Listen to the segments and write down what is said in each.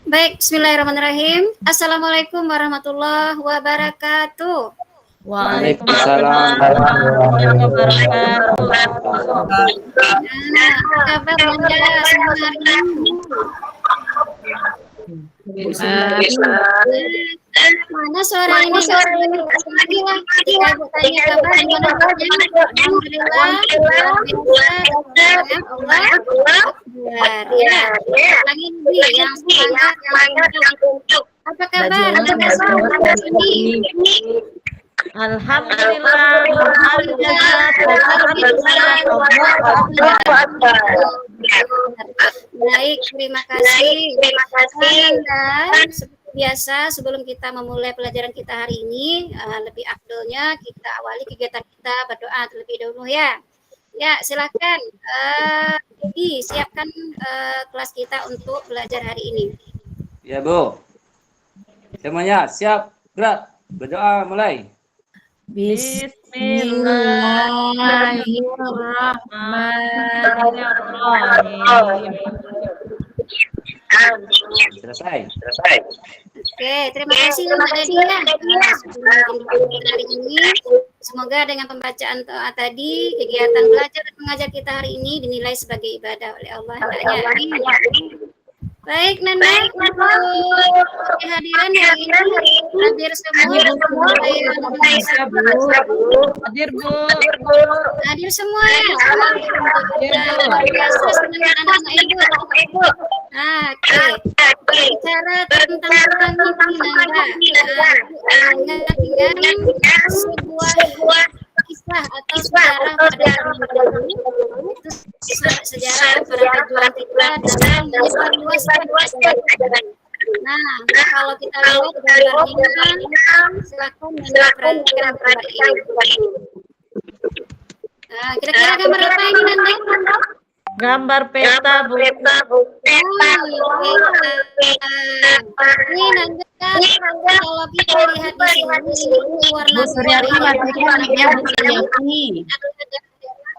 Baik, bismillahirrahmanirrahim. Assalamualaikum warahmatullahi wabarakatuh. Waalaikumsalam Waalaikumsalam warahmatullahi warahmatullahi wabarakatuh. Nah, apa kabar Anda semua hari ini? Mana suara ini? Lagi lah. Ketika Ibu tanya kabar gimana kabarnya? Alhamdulillah. Allah. Ya. Lagi lebih yang semangat, yang tunjuk. Apa kabar Anda semua hari ini? Alhamdulillah, baik, terima kasih. Dan seperti biasa, sebelum kita memulai pelajaran kita hari ini, lebih afdolnya kita awali kegiatan kita berdoa terlebih dahulu ya. Ya, silakan. Jadi siapkan kelas kita untuk belajar hari ini. Ya Bu, semuanya siap, gerak, berdoa mulai. Bismillahirrahmanirrahim. Selesai. Oke, terima kasih Mbak Nadia. Hari ini semoga dengan pembacaan doa tadi kegiatan belajar dan mengajar kita hari ini dinilai sebagai ibadah oleh Allah. Amin. Baik, Nanda, kehadiran hari ini hadir semua. Hadir Bu. Hadir semua ya. Luar biasa senang anak-anak Ibu. Oke. Berbicara tentang ini Nanda, dengan sebuah kisah atau sejarah pada zaman dahulu, itu sejarah para pejuang kita dalam menyebar luas ajaran. Nah, kalau kita lihat gambarnya, silakan perhatikan gambar ini. Nah, kira-kira gambar apa ini Nanda? Gambar peta Bu. Ini Nanda, kalau kita lihat di sini warna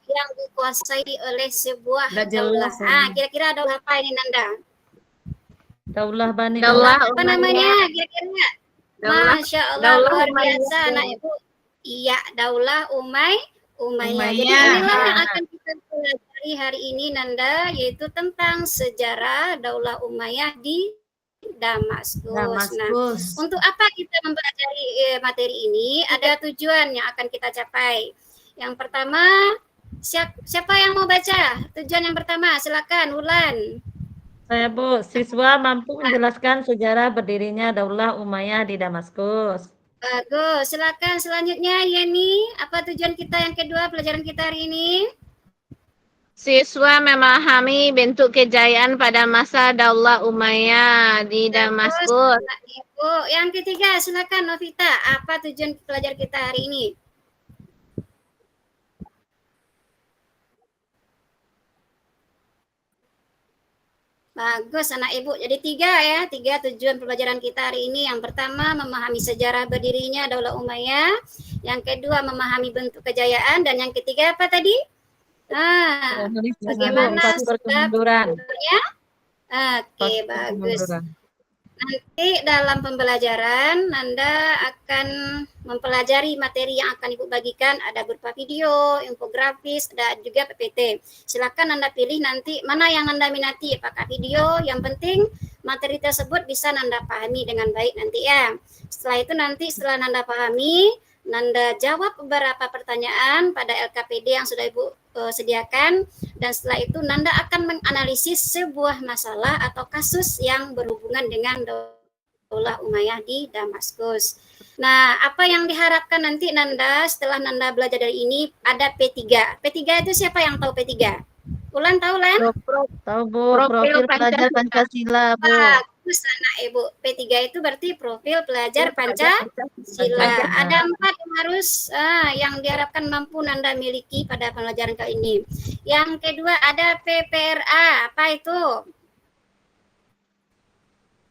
yang dikuasai oleh sebuah daulah. Kira-kira daulah apa ini Nanda? Daulah Bani. Apa namanya kira-kira? Masya Allah, luar biasa anak Ibu. Iya, daulah Umayyah. Jadi inilah yang akan kita pelajari hari ini Nanda, yaitu tentang sejarah daulah Umayyah di Damaskus. Nah, untuk apa kita mempelajari materi ini? Ada tujuan yang akan kita capai. Yang pertama, siapa yang mau baca? Tujuan yang pertama, silakan Wulan. Saya Bu, siswa mampu menjelaskan sejarah berdirinya Daulah Umayyah di Damaskus. Bagus, silakan selanjutnya Yeni. Apa tujuan kita yang kedua pelajaran kita hari ini? Siswa memahami bentuk kejayaan pada masa Daulah Umayyah di Damaskus. Ibu, yang ketiga silakan Novita. Apa tujuan pelajar kita hari ini? Bagus anak Ibu. Jadi tiga tujuan pembelajaran kita hari ini. Yang pertama memahami sejarah berdirinya Daulah Umayyah. Yang kedua memahami bentuk kejayaan. Dan yang ketiga apa tadi? Bagaimana sebabnya? Oke, bagus. Nanti dalam pembelajaran Nanda akan mempelajari materi yang akan Ibu bagikan, ada berupa video, infografis, ada juga PPT. Silakan Nanda pilih nanti mana yang Nanda minati, apakah video, yang penting materi tersebut bisa Nanda pahami dengan baik nanti ya. Setelah itu nanti setelah Nanda pahami, Nanda jawab beberapa pertanyaan pada LKPD yang sudah Ibu sediakan, dan setelah itu Nanda akan menganalisis sebuah masalah atau kasus yang berhubungan dengan Daulah Umayyah di Damaskus. Nah, apa yang diharapkan nanti Nanda setelah Nanda belajar dari ini ada P3. P3 itu siapa yang tahu P3? Ulan tahu Lan? Tahu Bu, profil pelajar Pancasila Bu. Bagus anak Ibu. P3 itu berarti profil pelajar Pancasila. Ada 4 yang harus yang diharapkan mampu Nanda miliki pada pelajaran kali ini. Yang kedua ada PPRA. Apa itu?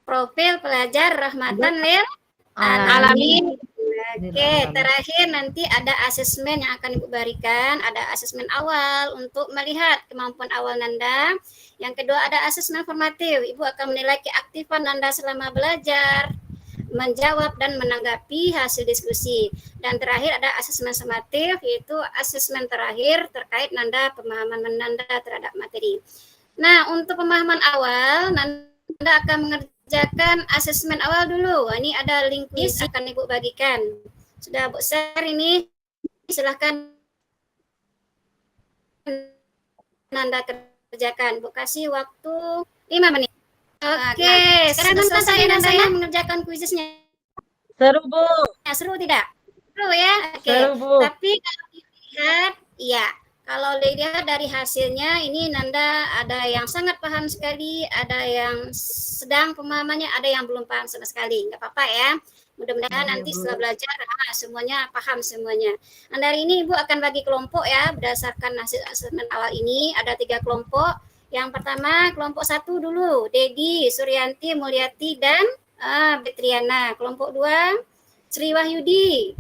Profil pelajar Rahmatan lil Alamin. Oke, terakhir nanti ada asesmen yang akan Ibu berikan, ada asesmen awal untuk melihat kemampuan awal Nanda. Yang kedua ada asesmen formatif, Ibu akan menilai keaktifan Nanda selama belajar, menjawab dan menanggapi hasil diskusi. Dan terakhir ada asesmen sumatif, yaitu asesmen terakhir terkait Nanda, pemahaman Nanda terhadap materi. Nah, untuk pemahaman awal, Nanda akan mengerjakan asesmen awal dulu. Ini ada link quiz akan Ibu bagikan. Sudah Bu share ini, silahkan Nanda kerjakan. Bu kasih waktu 5 menit. Oke, sekarang selesai Nanda ya mengerjakan kuisnya. Seru, Bu. Ya, seru tidak? Seru ya? Oke. Seru, Bu. Tapi kalau dilihat, iya. Kalau dilihat dari hasilnya, ini Nanda ada yang sangat paham sekali, ada yang sedang pemahamannya, ada yang belum paham sama sekali. Nggak apa-apa ya. Mudah-mudahan nanti setelah belajar, semuanya paham semuanya. Nah, dari ini Ibu akan bagi kelompok ya, berdasarkan hasil asesmen awal ini. Ada 3 kelompok. Yang pertama, kelompok 1 dulu. Dedi, Suryanti, Mulyati, dan Betriana. Kelompok 2, Sri Wahyudi,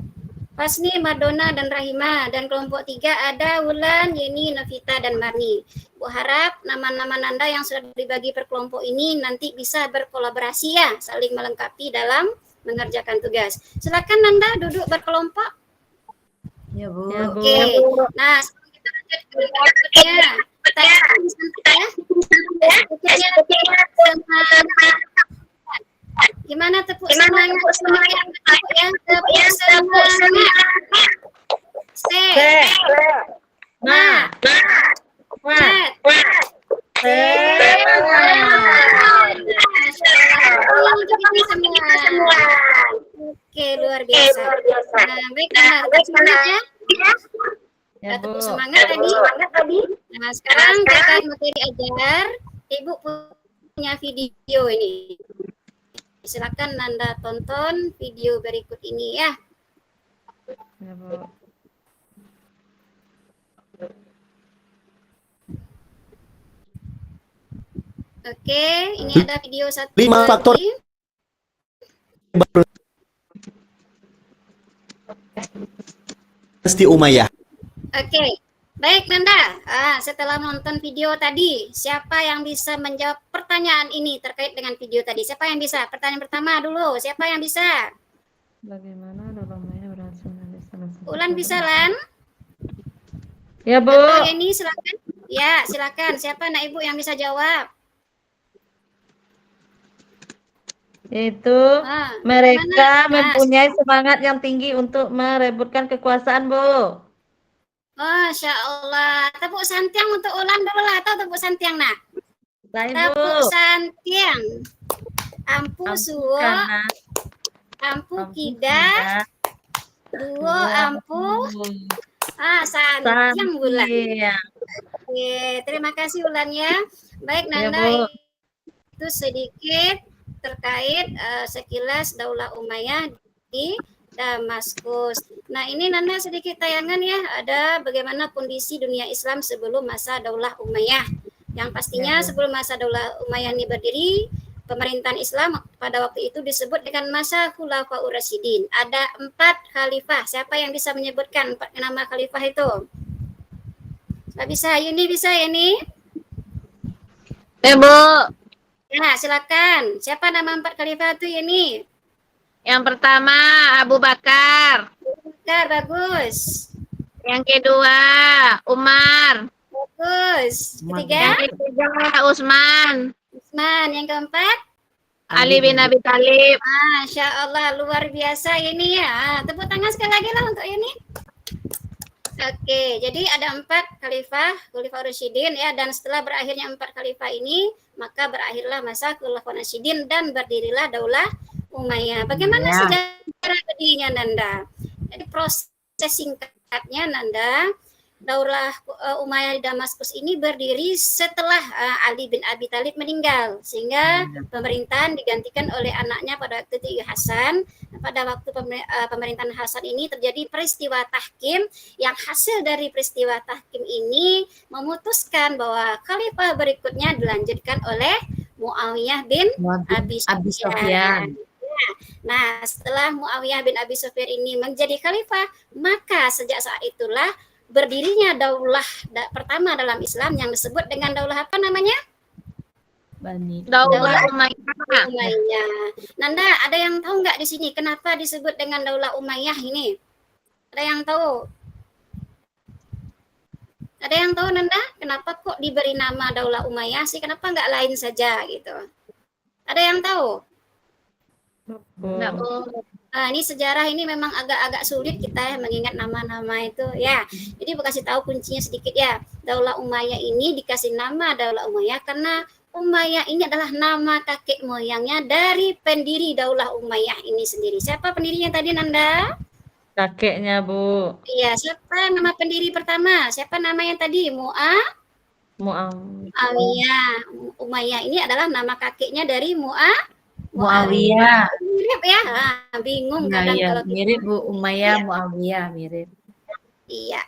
Fasni, Madonna, dan Rahima. Dan kelompok 3 ada Wulan, Yeni, Novita, dan Marni. Bu harap nama-nama Nanda yang sudah dibagi per kelompok ini nanti bisa berkolaborasi ya, saling melengkapi dalam mengerjakan tugas. Silakan Nanda duduk berkelompok. Ya, Bu. Oke. Nah, sebelum kita lanjut ke berikutnya, kita gimana tepuk semangat ya, tepuk semangat. Oke, luar biasa. Nah, baik, tepuk semangat ya. Ya, Bu. Tepuk semangat tadi. Nah, sekarang terkait materi ajar, Ibu punya video ini. Silakan Nanda tonton video berikut ini ya. Ya, Bu. Oke, ini ada video 1. 5 faktor Dinasti Umayyah. Oke, baik Nanda. Setelah menonton video tadi, siapa yang bisa menjawab pertanyaan ini terkait dengan video tadi? Siapa yang bisa? Pertanyaan pertama dulu, siapa yang bisa? Bagaimana dalamnya berhasil Ulan bisa, Lan? Ya, Bu. Atau ini silakan. Ya, silakan. Siapa anak Ibu yang bisa jawab? Itu gimana? mereka mempunyai semangat yang tinggi untuk merebutkan kekuasaan, Bu. Masya Allah. Tepuk santiang untuk Ulan dulu lah. Atau tepuk santiang nak? Saya, Bu. Tepuk santiang. Ampu suwo. Ampu kida. Duo ampu. Santiang Ulan. Oke, terima kasih Ulan ya. Baik Nanda, Bu. itu sedikit terkait sekilas Daulah Umayyah di Damaskus. Nah, ini Nanda sedikit tayangan ya, ada bagaimana kondisi dunia Islam sebelum masa Daulah Umayyah. Yang pastinya sebelum masa Daulah Umayyah ini berdiri, pemerintahan Islam pada waktu itu disebut dengan masa Khulafaur Rasyidin. Ada 4 khalifah. Siapa yang bisa menyebutkan 4 nama khalifah itu? Nggak bisa, Yuni bisa Yuni? Ya, Bu. Nah, silakan. Siapa nama 4 khalifah itu Yuni? Yang pertama Abu Bakar. Bakar, bagus. Yang kedua Umar. Bagus. Ketiga? Yang ketiga Utsman. Utsman. Yang keempat? Ali bin Abi Thalib. Masya Allah, luar biasa ini ya. Tepuk tangan sekali lagi lah untuk ini. Oke, jadi ada 4 khalifah, Khulafaur Rasyidin ya, dan setelah berakhirnya 4 khalifah ini, maka berakhirlah masa Khulafaur Rasyidin dan berdirilah Daulah Umayyah. Bagaimana sejarah berdirinya Nanda? Jadi proses singkatnya Nanda, Daulah Umayyah di Damaskus ini berdiri setelah Ali bin Abi Thalib meninggal, sehingga pemerintahan digantikan oleh anaknya pada waktu itu Hasan. Pada waktu pemerintahan Hasan ini terjadi peristiwa tahkim, yang hasil dari peristiwa tahkim ini memutuskan bahwa khalifah berikutnya dilanjutkan oleh Muawiyah bin Abi Sufyan. Nah, setelah Muawiyah bin Abi Sufyan ini menjadi khalifah, maka sejak saat itulah berdirinya daulah pertama dalam Islam yang disebut dengan daulah apa namanya? Daulah Umayyah. Umayyah. Nanda, ada yang tahu nggak di sini kenapa disebut dengan daulah Umayyah ini? Ada yang tahu? Ada yang tahu Nanda? Kenapa kok diberi nama daulah Umayyah sih? Kenapa nggak lain saja gitu? Ada yang tahu? Nggak boleh. Nah, ini sejarah ini memang agak-agak sulit kita ya mengingat nama-nama itu ya. Jadi aku kasih tahu kuncinya sedikit ya. Daulah Umayyah ini dikasih nama Daulah Umayyah karena Umayyah ini adalah nama kakek moyangnya dari pendiri Daulah Umayyah ini sendiri. Siapa pendirinya tadi Nanda? Kakeknya, Bu. Iya, siapa nama pendiri pertama? Siapa namanya tadi? Muawiyah. Umayyah ini adalah nama kakeknya dari Muawiyah. Mirip ya? Bingung kadang kalau kita. Mirip Bu Umayyah, Iya. Muawiyah mirip. Iya.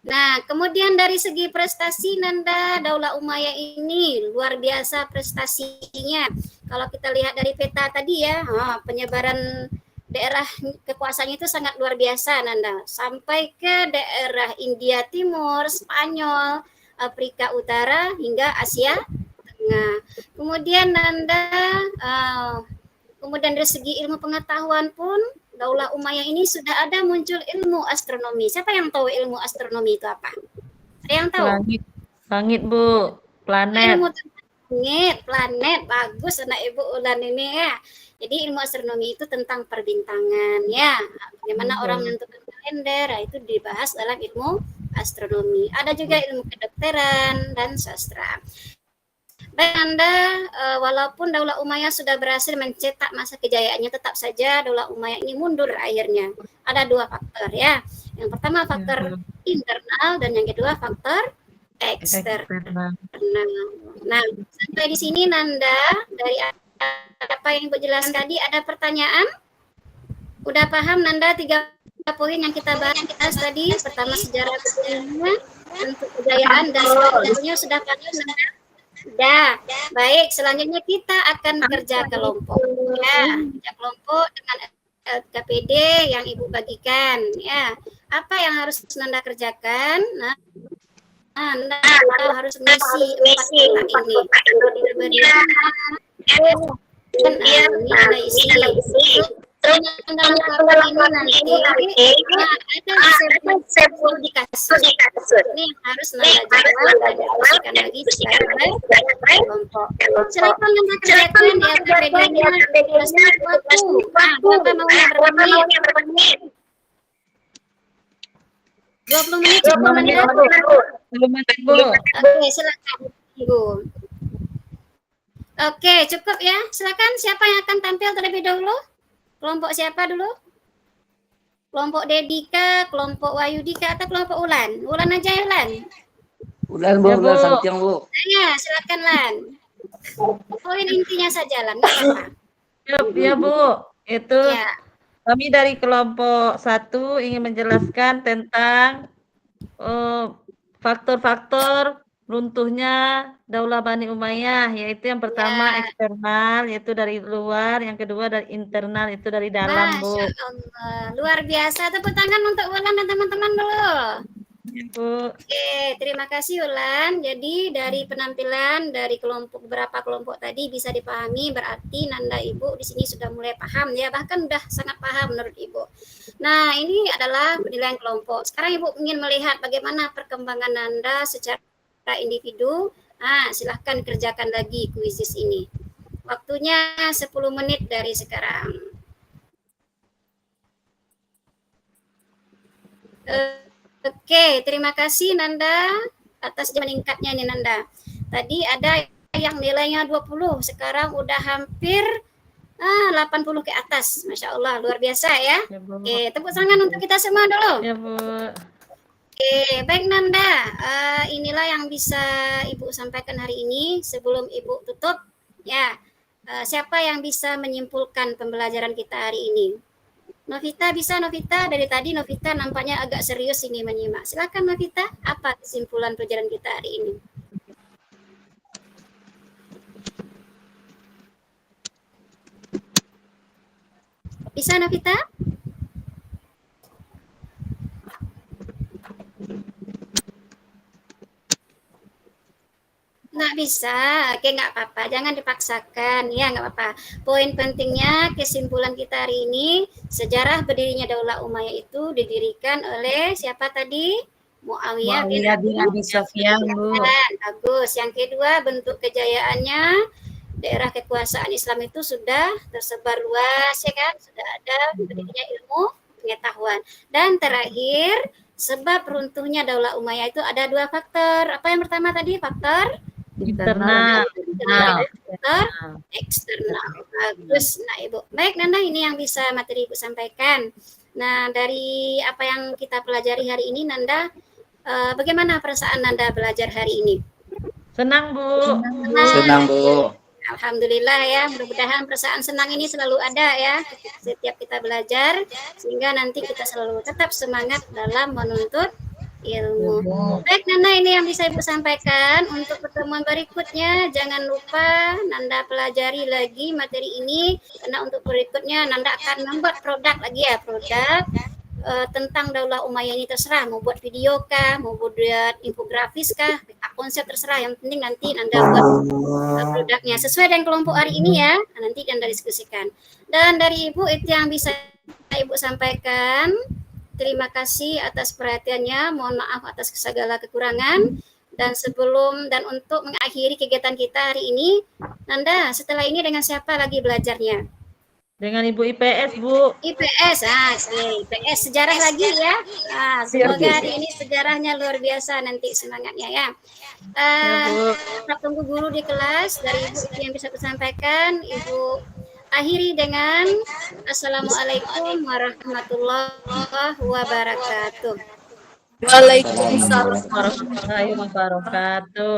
Nah, kemudian dari segi prestasi Nanda, Daulah Umayyah ini luar biasa prestasinya. Kalau kita lihat dari peta tadi ya, penyebaran daerah kekuasaannya itu sangat luar biasa Nanda. Sampai ke daerah India Timur, Spanyol, Afrika Utara hingga Asia Tengah. Kemudian Nanda, kemudian dari segi ilmu pengetahuan pun Daulah Umayyah ini sudah ada muncul ilmu astronomi. Siapa yang tahu ilmu astronomi itu apa? Ada yang tahu? Langit, Bu. Planet. Ilmu langit, planet. Bagus anak Ibu Ulan ini ya. Jadi ilmu astronomi itu tentang perbintangan ya. Bagaimana orang menentukan kalender, itu dibahas dalam ilmu astronomi. Ada juga ilmu kedokteran dan sastra. Baik Anda, walaupun Daulah Umayyah sudah berhasil mencetak masa kejayaannya, tetap saja Daulah Umayyah ini mundur akhirnya. Ada dua faktor ya. Yang pertama faktor internal dan yang kedua faktor eksternal. Nah, sampai di sini Nanda, dari apa yang Ibu jelaskan tadi, ada pertanyaan? Udah paham Nanda 3 poin yang kita bahas tadi? Pertama sejarah berdirinya, untuk kejayaan dan sebagainya sudah paham Nanda? Sudah. Baik, selanjutnya kita akan kerja kelompok. Ya, kerja kelompok dengan KPD yang Ibu bagikan. Ya, apa yang harus Nanda kerjakan? Nah, Nanda harus mengisi 4 kotak ini. Dan ini Anda isi. Anda melakukan ini nanti ada sebut di kasur. Ini yang harus Nanda jawab dan dikasihkan lagi secara kelompok. Silakan Nanda kerjakan ya KPD-nya selesai waktu. Nah, berapa maunya berapa menit? 20 menit. 10 menit, Bu. Oke, silakan Ibu. Oke, cukup ya. Silakan siapa yang akan tampil terlebih dahulu? Kelompok siapa dulu? Kelompok Dedika, kelompok Wayudika, atau kelompok Ulan? Ulan aja ya, Ulan. Ulan, Bu. Ya, Bu. Ulan Santiang, Bu. Ya, silakan Lan. Poin intinya saja Lan, nggak apa-apa. Ya, Bu. Itu Ya, kami dari kelompok 1 ingin menjelaskan tentang faktor-faktor runtuhnya Daulah Bani Umayyah, yaitu yang pertama eksternal, yaitu dari luar, yang kedua dari internal, itu dari dalam, Bu. Masya Allah. Luar biasa. Tepuk tangan untuk Ulan dan teman-teman dulu. Ya, Bu. Oke, terima kasih Ulan. Jadi dari penampilan dari beberapa kelompok tadi bisa dipahami, berarti Nanda Ibu di sini sudah mulai paham ya, bahkan sudah sangat paham menurut Ibu. Nah, ini adalah penilaian kelompok. Sekarang Ibu ingin melihat bagaimana perkembangan Nanda secara individu. Silahkan kerjakan lagi kuisis ini. Waktunya 10 menit dari sekarang. Oke, terima kasih Nanda atas meningkatnya nih Nanda. Tadi ada yang nilainya 20, sekarang udah hampir 80 ke atas. Masya Allah, luar biasa ya. Ya, Bu. Oke, tepuk tangan untuk kita semua dulu. Ya, Bu. Oke, baik Nanda. Inilah yang bisa Ibu sampaikan hari ini. Sebelum Ibu tutup, ya, siapa yang bisa menyimpulkan pembelajaran kita hari ini? Novita bisa, Novita? Dari tadi Novita nampaknya agak serius ini menyimak. Silakan Novita, apa kesimpulan pelajaran kita hari ini? Bisa Nafita? Nggak bisa, oke nggak apa-apa, jangan dipaksakan, ya nggak apa-apa. Poin pentingnya kesimpulan kita hari ini, sejarah berdirinya Daulah Umayyah itu didirikan oleh siapa tadi? Muawiyah bin Abi Sufyan, Bu. Bagus. Yang kedua, bentuk kejayaannya, daerah kekuasaan Islam itu sudah tersebar luas, ya kan? Sudah ada berdirinya ilmu pengetahuan. Dan terakhir, sebab runtuhnya Daulah Umayyah itu ada 2 faktor. Apa yang pertama tadi? Faktor Internal. faktor eksternal. Bagus, nah Ibu. Baik Nanda, ini yang bisa materi Ibu sampaikan. Nah, dari apa yang kita pelajari hari ini, Nanda, bagaimana perasaan Nanda belajar hari ini? Senang, Bu. Senang, Bu. Alhamdulillah ya, mudah-mudahan perasaan senang ini selalu ada ya setiap kita belajar, sehingga nanti kita selalu tetap semangat dalam menuntut ilmu. Baik Nanda, ini yang bisa Ibu sampaikan. Untuk pertemuan berikutnya jangan lupa Nanda pelajari lagi materi ini, karena untuk berikutnya Nanda akan membuat produk lagi ya, produk tentang Daulah Umayyah ini, terserah mau buat video kah, mau buat infografis kah, konsep terserah, yang penting nanti Nanda buat produknya sesuai dengan kelompok hari ini ya, nanti Nanda diskusikan. Dan dari Ibu itu yang bisa Ibu sampaikan. Terima kasih atas perhatiannya, mohon maaf atas segala kekurangan. Dan sebelum dan untuk mengakhiri kegiatan kita hari ini, Nanda setelah ini dengan siapa lagi belajarnya? Dengan Ibu IPS, Bu. IPS, IPS sejarah lagi ya. Semoga hari ini sejarahnya luar biasa nanti semangatnya ya. Kita tunggu guru di kelas. Dari Ibu itu yang bisa aku sampaikan. Ibu akhiri dengan Assalamualaikum warahmatullahi wabarakatuh. Waalaikumsalam Warahmatullahi wabarakatuh.